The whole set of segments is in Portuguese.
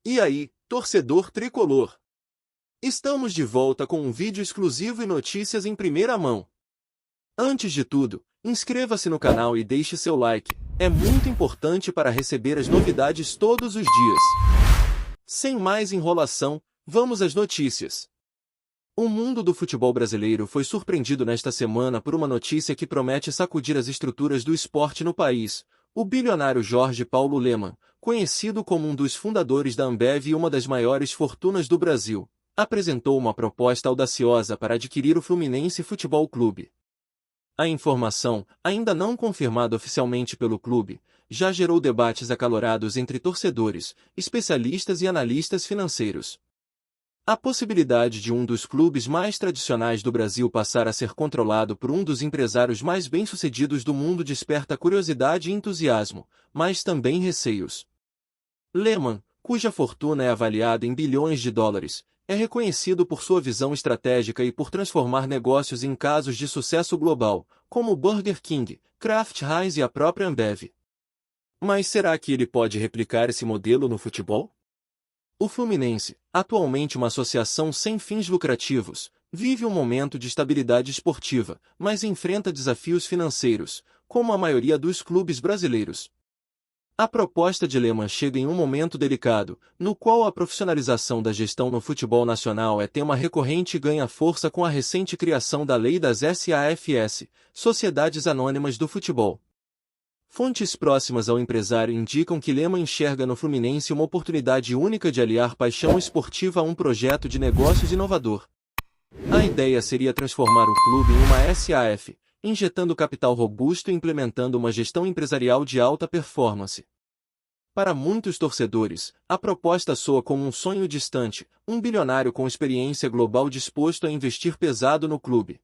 E aí, torcedor tricolor? Estamos de volta com um vídeo exclusivo e notícias em primeira mão. Antes de tudo, inscreva-se no canal e deixe seu like. É muito importante para receber as novidades todos os dias. Sem mais enrolação, vamos às notícias. O mundo do futebol brasileiro foi surpreendido nesta semana por uma notícia que promete sacudir as estruturas do esporte no país. O bilionário Jorge Paulo Lemann, conhecido como um dos fundadores da Ambev e uma das maiores fortunas do Brasil, apresentou uma proposta audaciosa para adquirir o Fluminense Futebol Clube. A informação, ainda não confirmada oficialmente pelo clube, já gerou debates acalorados entre torcedores, especialistas e analistas financeiros. A possibilidade de um dos clubes mais tradicionais do Brasil passar a ser controlado por um dos empresários mais bem-sucedidos do mundo desperta curiosidade e entusiasmo, mas também receios. Lemann, cuja fortuna é avaliada em bilhões de dólares, é reconhecido por sua visão estratégica e por transformar negócios em casos de sucesso global, como o Burger King, Kraft Heinz e a própria Ambev. Mas será que ele pode replicar esse modelo no futebol? O Fluminense, atualmente uma associação sem fins lucrativos, vive um momento de estabilidade esportiva, mas enfrenta desafios financeiros, como a maioria dos clubes brasileiros. A proposta de Lemann chega em um momento delicado, no qual a profissionalização da gestão no futebol nacional é tema recorrente e ganha força com a recente criação da lei das SAFs, Sociedades Anônimas do Futebol. Fontes próximas ao empresário indicam que Lemann enxerga no Fluminense uma oportunidade única de aliar paixão esportiva a um projeto de negócios inovador. A ideia seria transformar o clube em uma SAF, injetando capital robusto e implementando uma gestão empresarial de alta performance. Para muitos torcedores, a proposta soa como um sonho distante, um bilionário com experiência global disposto a investir pesado no clube.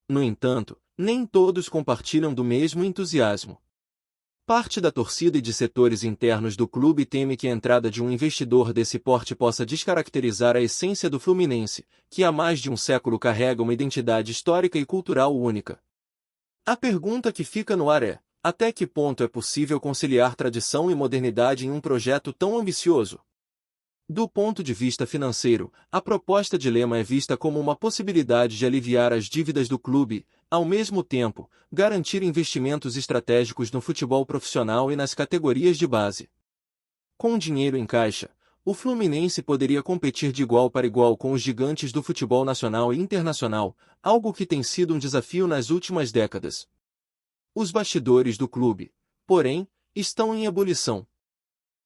No entanto, nem todos compartilham do mesmo entusiasmo. Parte da torcida e de setores internos do clube teme que a entrada de um investidor desse porte possa descaracterizar a essência do Fluminense, que há mais de um século carrega uma identidade histórica e cultural única. A pergunta que fica no ar é: até que ponto é possível conciliar tradição e modernidade em um projeto tão ambicioso? Do ponto de vista financeiro, a proposta de Lemann é vista como uma possibilidade de aliviar as dívidas do clube, ao mesmo tempo, garantir investimentos estratégicos no futebol profissional e nas categorias de base. Com dinheiro em caixa, o Fluminense poderia competir de igual para igual com os gigantes do futebol nacional e internacional, algo que tem sido um desafio nas últimas décadas. Os bastidores do clube, porém, estão em ebulição.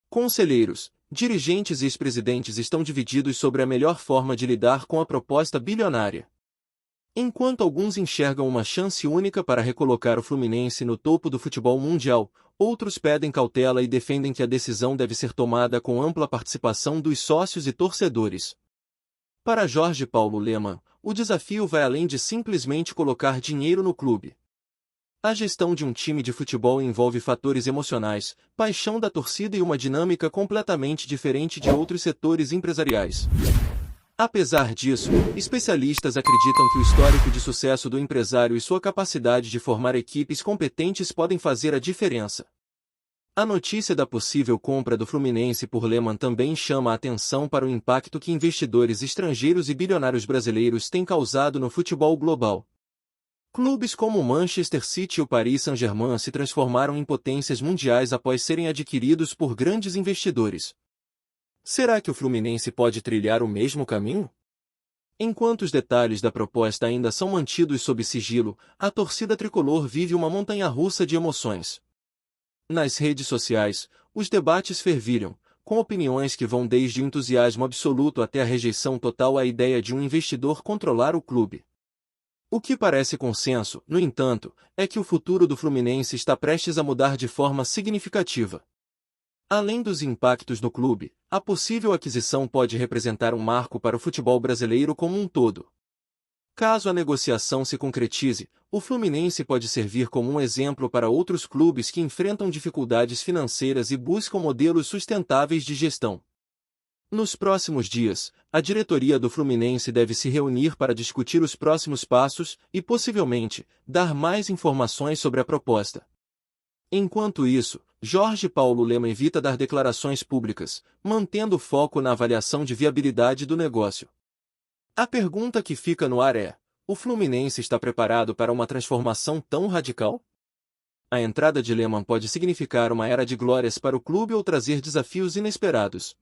Conselheiros, dirigentes e ex-presidentes estão divididos sobre a melhor forma de lidar com a proposta bilionária. Enquanto alguns enxergam uma chance única para recolocar o Fluminense no topo do futebol mundial, outros pedem cautela e defendem que a decisão deve ser tomada com ampla participação dos sócios e torcedores. Para Jorge Paulo Lemann, o desafio vai além de simplesmente colocar dinheiro no clube. A gestão de um time de futebol envolve fatores emocionais, paixão da torcida e uma dinâmica completamente diferente de outros setores empresariais. Apesar disso, especialistas acreditam que o histórico de sucesso do empresário e sua capacidade de formar equipes competentes podem fazer a diferença. A notícia da possível compra do Fluminense por Lemann também chama a atenção para o impacto que investidores estrangeiros e bilionários brasileiros têm causado no futebol global. Clubes como o Manchester City e o Paris Saint-Germain se transformaram em potências mundiais após serem adquiridos por grandes investidores. Será que o Fluminense pode trilhar o mesmo caminho? Enquanto os detalhes da proposta ainda são mantidos sob sigilo, a torcida tricolor vive uma montanha-russa de emoções. Nas redes sociais, os debates fervilham, com opiniões que vão desde o entusiasmo absoluto até a rejeição total à ideia de um investidor controlar o clube. O que parece consenso, no entanto, é que o futuro do Fluminense está prestes a mudar de forma significativa. Além dos impactos no clube, a possível aquisição pode representar um marco para o futebol brasileiro como um todo. Caso a negociação se concretize, o Fluminense pode servir como um exemplo para outros clubes que enfrentam dificuldades financeiras e buscam modelos sustentáveis de gestão. Nos próximos dias, a diretoria do Fluminense deve se reunir para discutir os próximos passos e, possivelmente, dar mais informações sobre a proposta. Enquanto isso, Jorge Paulo Lemann evita dar declarações públicas, mantendo o foco na avaliação de viabilidade do negócio. A pergunta que fica no ar é: o Fluminense está preparado para uma transformação tão radical? A entrada de Lemann pode significar uma era de glórias para o clube ou trazer desafios inesperados.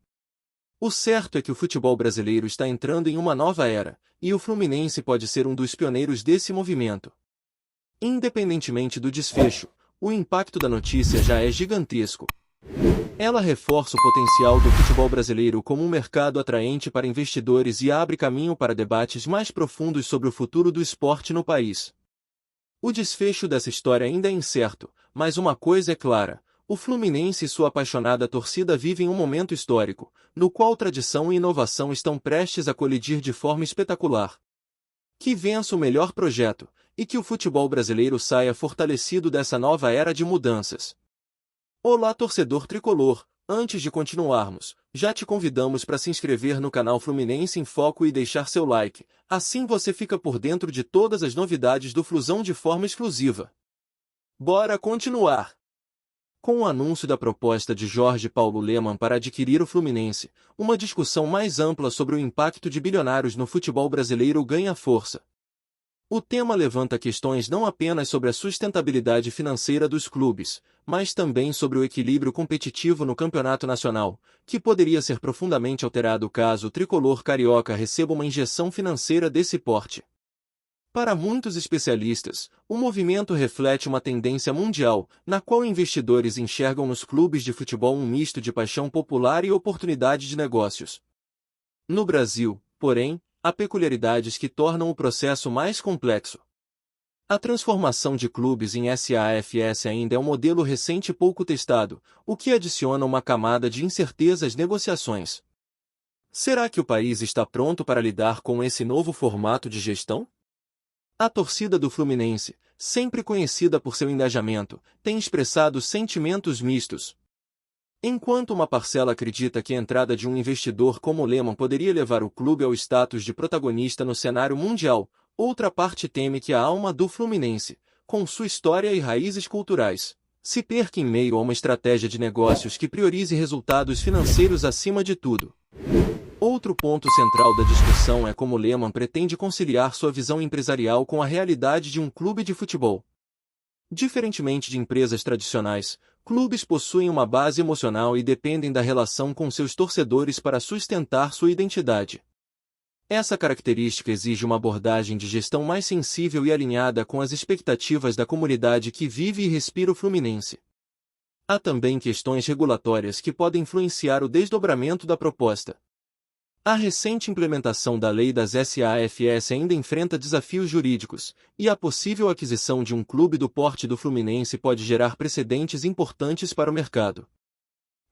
O certo é que o futebol brasileiro está entrando em uma nova era, e o Fluminense pode ser um dos pioneiros desse movimento. Independentemente do desfecho, o impacto da notícia já é gigantesco. Ela reforça o potencial do futebol brasileiro como um mercado atraente para investidores e abre caminho para debates mais profundos sobre o futuro do esporte no país. O desfecho dessa história ainda é incerto, mas uma coisa é clara: o Fluminense e sua apaixonada torcida vivem um momento histórico, no qual tradição e inovação estão prestes a colidir de forma espetacular. Que vença o melhor projeto, e que o futebol brasileiro saia fortalecido dessa nova era de mudanças. Olá, torcedor tricolor! Antes de continuarmos, já te convidamos para se inscrever no canal Fluminense em Foco e deixar seu like, assim você fica por dentro de todas as novidades do Flusão de forma exclusiva. Bora continuar! Com o anúncio da proposta de Jorge Paulo Lemann para adquirir o Fluminense, uma discussão mais ampla sobre o impacto de bilionários no futebol brasileiro ganha força. O tema levanta questões não apenas sobre a sustentabilidade financeira dos clubes, mas também sobre o equilíbrio competitivo no campeonato nacional, que poderia ser profundamente alterado caso o tricolor carioca receba uma injeção financeira desse porte. Para muitos especialistas, o movimento reflete uma tendência mundial, na qual investidores enxergam nos clubes de futebol um misto de paixão popular e oportunidade de negócios. No Brasil, porém, há peculiaridades que tornam o processo mais complexo. A transformação de clubes em SAFs ainda é um modelo recente e pouco testado, o que adiciona uma camada de incerteza às negociações. Será que o país está pronto para lidar com esse novo formato de gestão? A torcida do Fluminense, sempre conhecida por seu engajamento, tem expressado sentimentos mistos. Enquanto uma parcela acredita que a entrada de um investidor como Lemann poderia levar o clube ao status de protagonista no cenário mundial, outra parte teme que a alma do Fluminense, com sua história e raízes culturais, se perca em meio a uma estratégia de negócios que priorize resultados financeiros acima de tudo. Outro ponto central da discussão é como Lemann pretende conciliar sua visão empresarial com a realidade de um clube de futebol. Diferentemente de empresas tradicionais, clubes possuem uma base emocional e dependem da relação com seus torcedores para sustentar sua identidade. Essa característica exige uma abordagem de gestão mais sensível e alinhada com as expectativas da comunidade que vive e respira o Fluminense. Há também questões regulatórias que podem influenciar o desdobramento da proposta. A recente implementação da lei das SAFs ainda enfrenta desafios jurídicos, e a possível aquisição de um clube do porte do Fluminense pode gerar precedentes importantes para o mercado.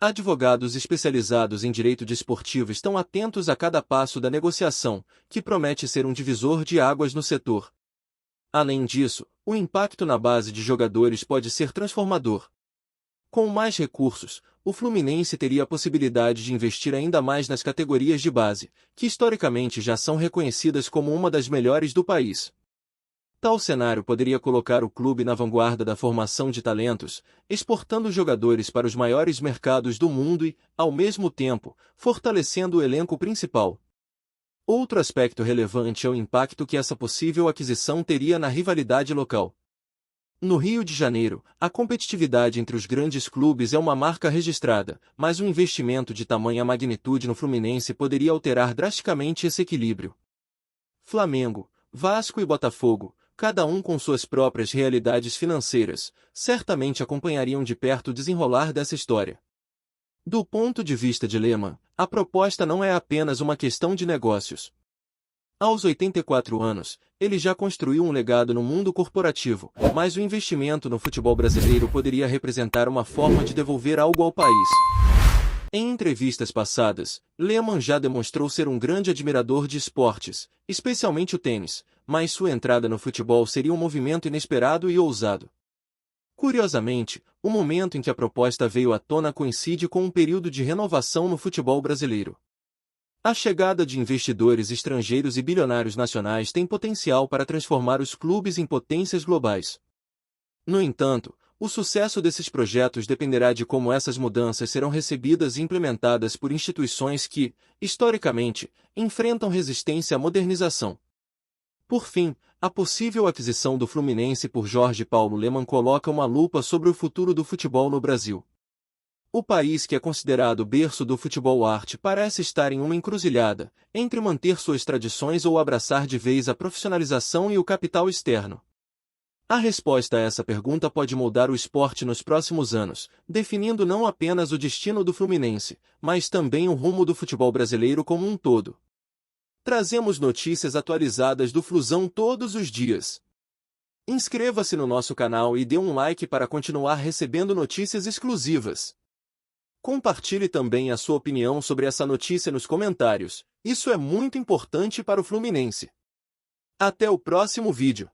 Advogados especializados em direito desportivo estão atentos a cada passo da negociação, que promete ser um divisor de águas no setor. Além disso, o impacto na base de jogadores pode ser transformador. Com mais recursos, o Fluminense teria a possibilidade de investir ainda mais nas categorias de base, que historicamente já são reconhecidas como uma das melhores do país. Tal cenário poderia colocar o clube na vanguarda da formação de talentos, exportando jogadores para os maiores mercados do mundo e, ao mesmo tempo, fortalecendo o elenco principal. Outro aspecto relevante é o impacto que essa possível aquisição teria na rivalidade local. No Rio de Janeiro, a competitividade entre os grandes clubes é uma marca registrada, mas um investimento de tamanha magnitude no Fluminense poderia alterar drasticamente esse equilíbrio. Flamengo, Vasco e Botafogo, cada um com suas próprias realidades financeiras, certamente acompanhariam de perto o desenrolar dessa história. Do ponto de vista de Lemann, a proposta não é apenas uma questão de negócios. Aos 84 anos, ele já construiu um legado no mundo corporativo, mas o investimento no futebol brasileiro poderia representar uma forma de devolver algo ao país. Em entrevistas passadas, Lemann já demonstrou ser um grande admirador de esportes, especialmente o tênis, mas sua entrada no futebol seria um movimento inesperado e ousado. Curiosamente, o momento em que a proposta veio à tona coincide com um período de renovação no futebol brasileiro. A chegada de investidores estrangeiros e bilionários nacionais tem potencial para transformar os clubes em potências globais. No entanto, o sucesso desses projetos dependerá de como essas mudanças serão recebidas e implementadas por instituições que, historicamente, enfrentam resistência à modernização. Por fim, a possível aquisição do Fluminense por Jorge Paulo Lemann coloca uma lupa sobre o futuro do futebol no Brasil. O país que é considerado o berço do futebol arte parece estar em uma encruzilhada, entre manter suas tradições ou abraçar de vez a profissionalização e o capital externo. A resposta a essa pergunta pode moldar o esporte nos próximos anos, definindo não apenas o destino do Fluminense, mas também o rumo do futebol brasileiro como um todo. Trazemos notícias atualizadas do Flusão todos os dias. Inscreva-se no nosso canal e dê um like para continuar recebendo notícias exclusivas. Compartilhe também a sua opinião sobre essa notícia nos comentários, isso é muito importante para o Fluminense. Até o próximo vídeo.